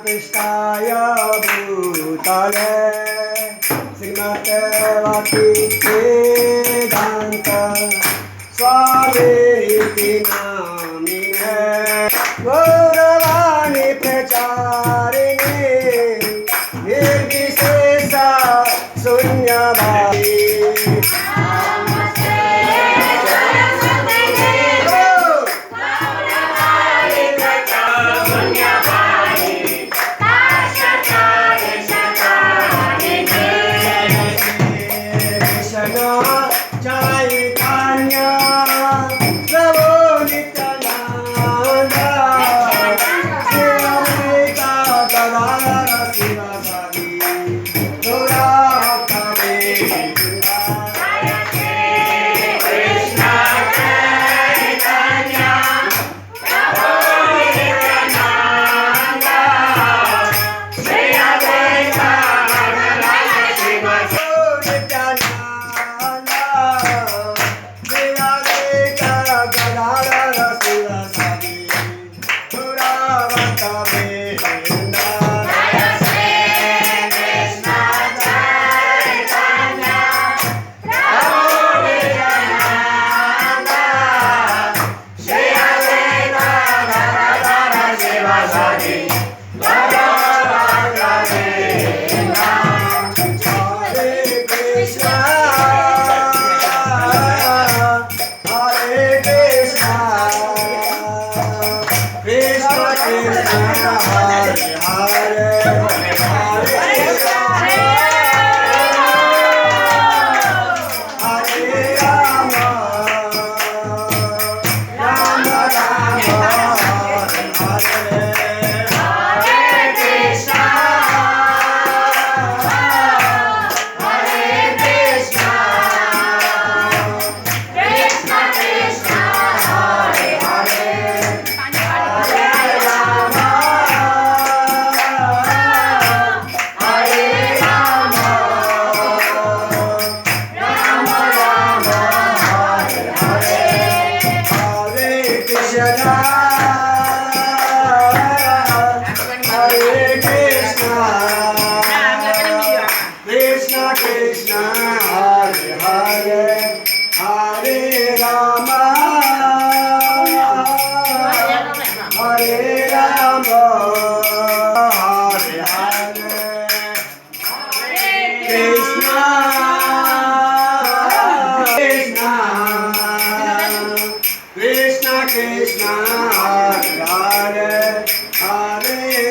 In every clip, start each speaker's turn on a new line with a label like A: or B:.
A: कृष्णाय भूतले श्रीमते भक्तिवेदान्त स्वामीति नामिने गौरवाणी प्रचारिणे निर्विशेष शून्यवादी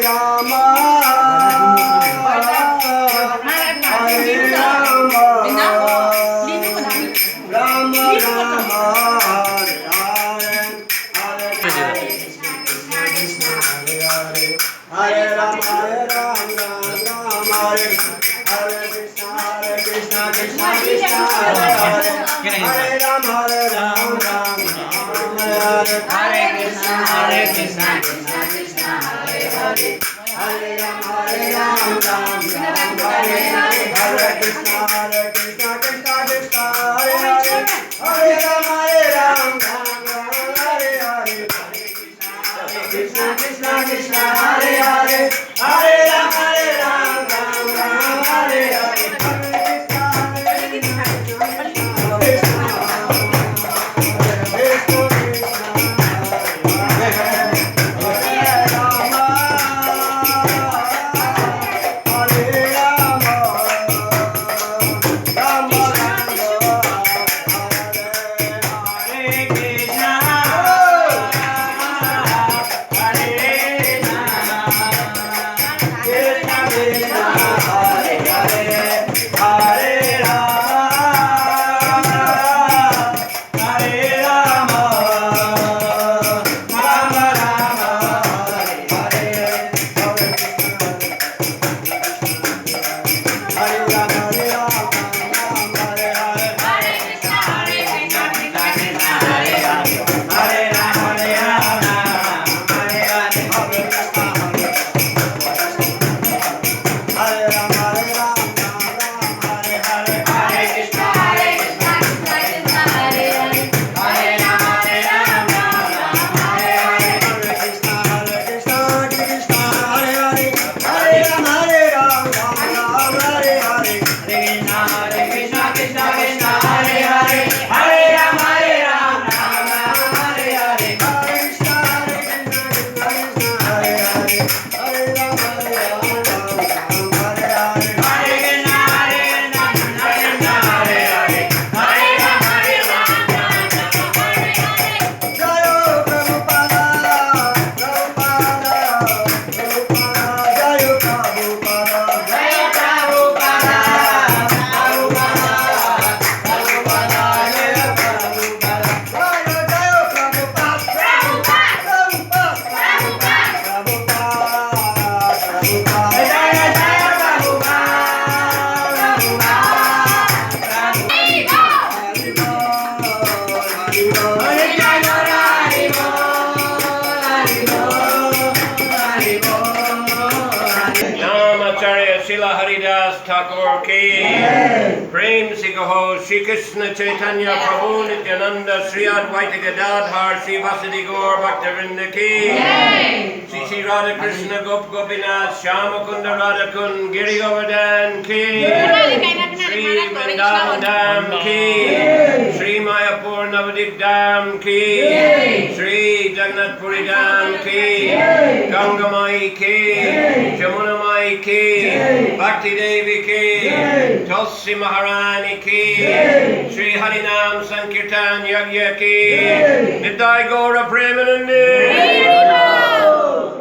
A: Rama Hare Rama Rama Rama Hare Hare Hare Krishna Krishna Hare Hare Hare Rama Ram Hare Hare Krishna Krishna Krishna Hare Hare Hare Rama Ram Hare Hare Krishna Krishna Krishna Hare Hare Hare Rama Ram Hare Hare Krishna Krishna Krishna Hare Hare Hare Rama Ram Hare Hare Krishna Krishna Krishna Hare Hare Hare Rama Ram Hare Hare
B: Srila Haridas Thakur ki Prem se kaho Shri Krishna Chaitanya Prabhu Nityananda Sri Advaita Gadadhar Sri Vasudeva Gaur Bhaktivinoda ki Shri Shri Radha Krishna Gop Gopinath Shyamakunda Radhakund Giri Govardhan ki Sri Vrindavan Dham ki Sri Mayapur Navadip Dham ki Sri Jagannath Puri Dham ki Ganga Mai ki Jamuna Mai ki Bhakti Devi ki Tulsi Maharani ki Sri Harinam Sankirtan Yagya ki Nidai Gaura Premanandi.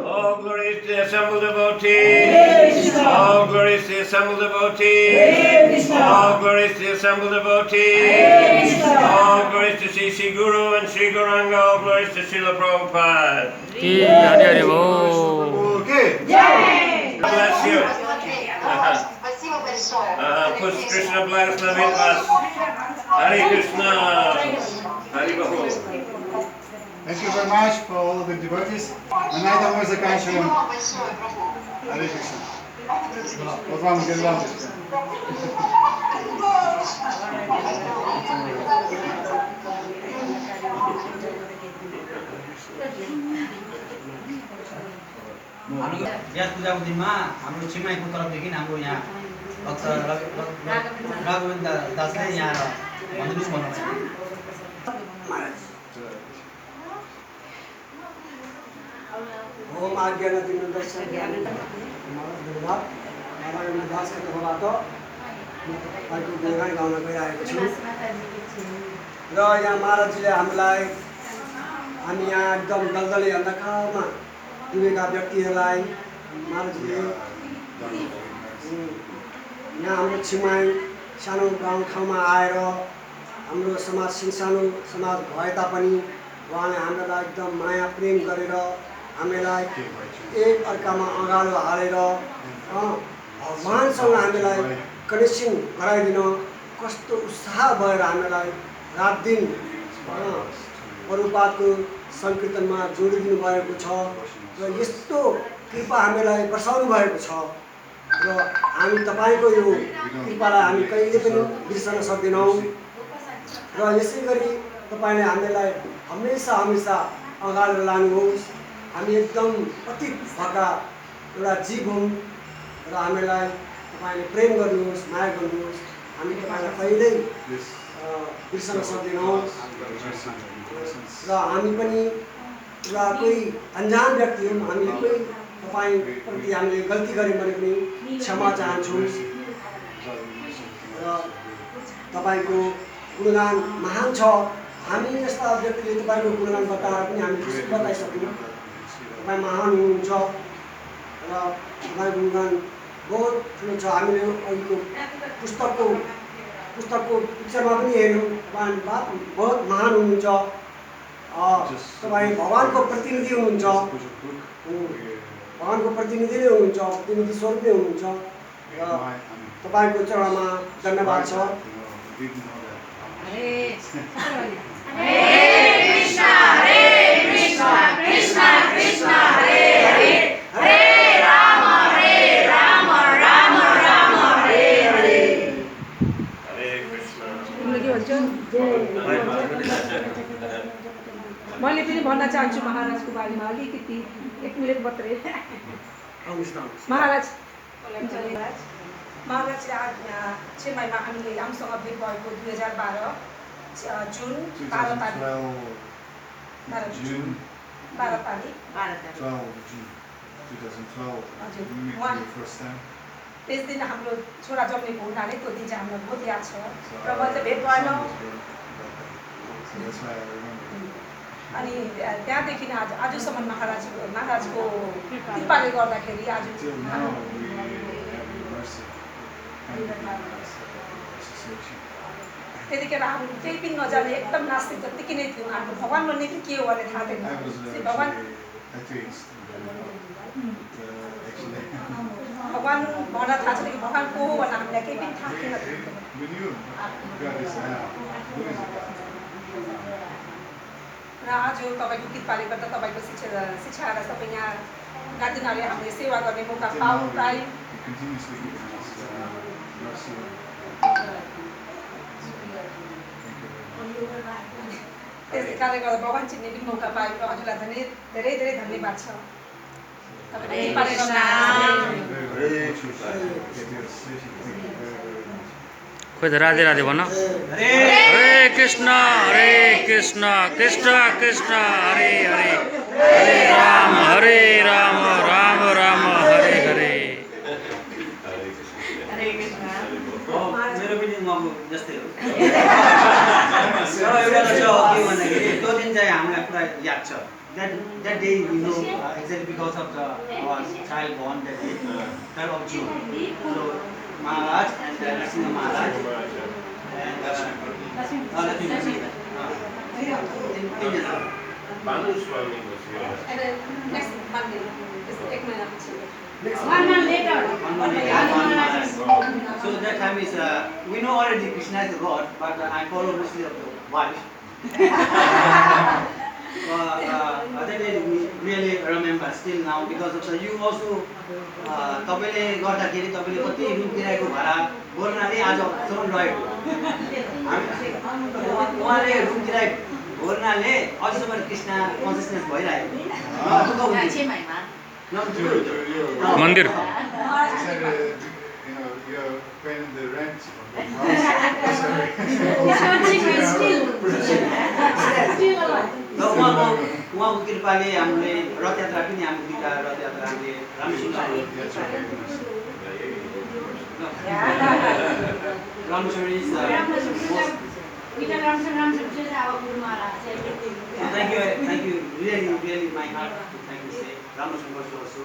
B: All glories to the assembled devotees. All glories to the assembled devotees. All glories to the assembled devotees. All glories to Sri Guru and Sri Gauranga. All glories to Srila Prabhupada.
C: Hari Hari Bol.
B: Bless you. Put Krishna благословит вас. Hare Krishna. Hari Bahul.
D: Thank you very much for all of the devotees. А на этом мы заканчиваем. Hare Krishna. Вот вам гирляндочка.
E: व्यास पूजाको दिनमा हाम्रो छिमाईको तर्फदेखि हाम्रो यहाँ भक्त राघवेन्द्र दासले यहाँ भनिदिनुहोस् भन्नुहुन्छ
A: ओम आज्ञा दिन दर्शन नारायण दासको तर्फबाट अर्को गुणगान गाउन गइरहेको छु र यहाँ महाराजजीले हामी यहाँ एकदम दलदली अन्धकारमा डुबेका व्यक्तिहरूलाई महाराजले यहाँ हाम्रो छिमाई सानो गाउँठाउँमा आएर हाम्रो समाज सिंसानो समाज भए तापनि उहाँले हामीलाई एकदम माया प्रेम गरेर हामीलाई एक अर्कामा अँगालो हालेर भगवानसँग हामीलाई कनेक्सन गराइदिन कस्तो उत्साह भएर हामीलाई रात दिन प्रभुपादको सङ्कीर्तनमा जोडिदिनु भएको छ र यस्तो कृपा हामीलाई बर्साउनु भएको छ र हामी तपाईँको यो कृपालाई हामी कहिले पनि बिर्सन सक्दैनौँ र यसै गरी तपाईँले हामीलाई हमेसा हमेसा अगाडि लानुहोस्। हामी एकदम अति भएका एउटा जीव हौँ र हामीलाई तपाईँले प्रेम गर्नुहोस्, माया गर्नुहोस्। हामी तपाईँलाई कहिल्यै बिर्सन सक्दैनौँ र हामी पनि एउटा कोही अन्जान व्यक्ति हौँ। हामीले कोही तपाईँप्रति हामीले गल्ती गऱ्यौँ भने पनि क्षमा चाहन्छौँ र तपाईँको गुणगान महान छ। हामी यस्ता व्यक्तिले तपाईँको गुणगान बताएर पनि हामी खुसी बताइसक्यौँ। तपाईँ महान हुनुहुन्छ र तपाईँको गुणगान बहुत ठुलो छ। हामीले अहिलेको पुस्तकको पिक्चरमा पनि हेऱ्यौँ। तपाईँ बहुत महान हुनुहुन्छ। तपाईँ भगवानको प्रतिनिधि हुनुहुन्छ, भगवानको प्रतिनिधि नै हुनुहुन्छ, प्रतिनिधि स्वरूप नै हुनुहुन्छ र तपाईँको चरणमा धन्यवाद छ।
F: हरे कृष्णा कृष्णा कृष्णा हरे हरे हरे राम राम राम हरे हरे।
G: मैले पनि भन्न चाहन्छु महाराजको बारेमा अलिकति एक मिनट मात्रै। महाराज महाराजले आज चेन्नईमा हामीले हामीसँग भेट भएको 2012 जुन 12 तारिक त्यस दिन हाम्रो छोरा जन्मेको हुनाले त्यो दिन चाहिँ हामीलाई बहुत याद छ र मैले चाहिँ भेट भएन। अनि त्यहाँदेखि आजसम्म महाराजको कृपाले गर्दाखेरि आज त्यतिखेर हामी केही पनि नजाने एकदम नास्तिक जत्तिकै नै थियौँ। हाम्रो भगवान भन्ने चाहिँ के हो भने थाहा थिएन। भगवान भन्न थाहा छ कि भगवान को हो भनेर हामीलाई केही पनि थाहा थिएन। र आज तपाईँको कृपाले गर्दा तपाईँको शिक्षा र तपाईँ यहाँ गार्जेनहरूले हामीले सेवा गर्ने मौका पायौँ। त्यसै कारणले गर्दा भगवान चिन्ने पनि मौका पायौँ र हजुरलाई धेरै धेरै धन्यवाद छ।
C: खोइ त राधे राधे भन। हरे कृष्ण कृष्ण कृष्ण हरे हरे हरे राम राम राम हरे हरे।
E: मेरो पनि उहाँको जस्तै हो। एउटा के भन्दाखेरि त्यो दिन चाहिँ हामीलाई पुरा याद छ। That day, you know, exactly because of our child born that day, 12th of June. So, Maharaj and Narasimha Maharaj and
B: Banu Swami was here.
G: And then next Monday is the Ekman.
F: 1 month later.
E: So that time is, we know already Krishna is the God, but I follow mostly of the wife. That day we really remember still now because of the you also तपाईँले गर्दाखेरि तपाईँले कति room किरायको भाडा बोल्नाले आज सम्म रहेको उहाँले room किराय बोल्नाले अझसम्म Krishna consciousness भइरहेको
C: मन्दिर
E: उहाँको कृपाले हामीले रथ यात्रा पनि हाम्रो दुईटा रथ यात्रा हामीले Thank you, really, my heart to thank you, say, Ramachandra also.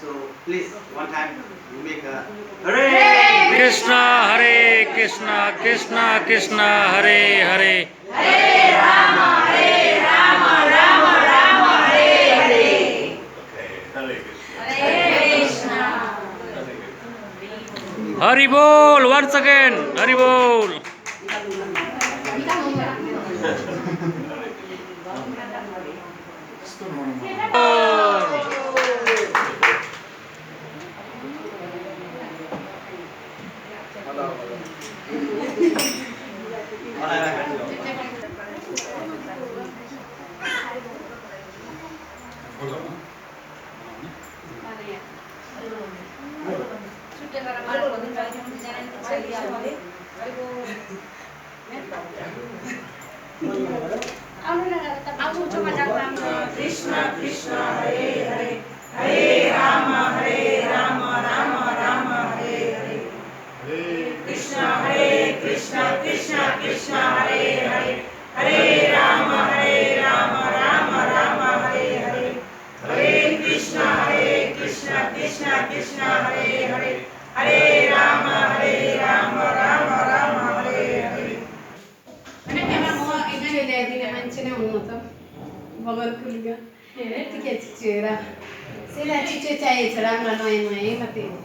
E: So please, one time we make a Hare
C: Krishna हरे कृष्ण कृष्ण कृष्ण हरे हरे हरि बोल once again हरि बोल
F: Krishna Krishna Hare Hare Hare Rama Rama Rama Hare Hare Krishna Krishna Krishna Hare Hare Hare Rama Rama Rama Hare Hare Hare Krishna Krishna Krishna Hare Hare Hare Rama Rama Hare Hare
H: Bagarkuliga. Tiket cicera. Sila cice चाहिए छ राम्रो नयाँ नयाँ मात्रै हो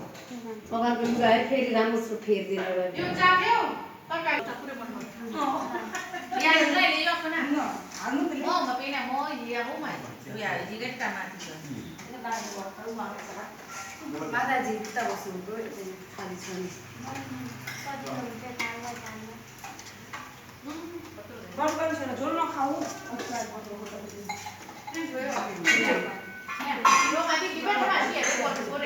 H: बाबाको गए फेरि राम्रो सुट फेर्दिन गयो
F: यो जाग्यो तपाईहरु त पुरै मन पर्छ या ले यो अपन हाल्नु त म भपेन म या हो म या जिगट का माथि छ
H: माताजी त बस्नुको खाली छोरी
G: बस गर्नु छैन झोल नखाऊ
F: यो माथि डिपेन्ड भइसक्यो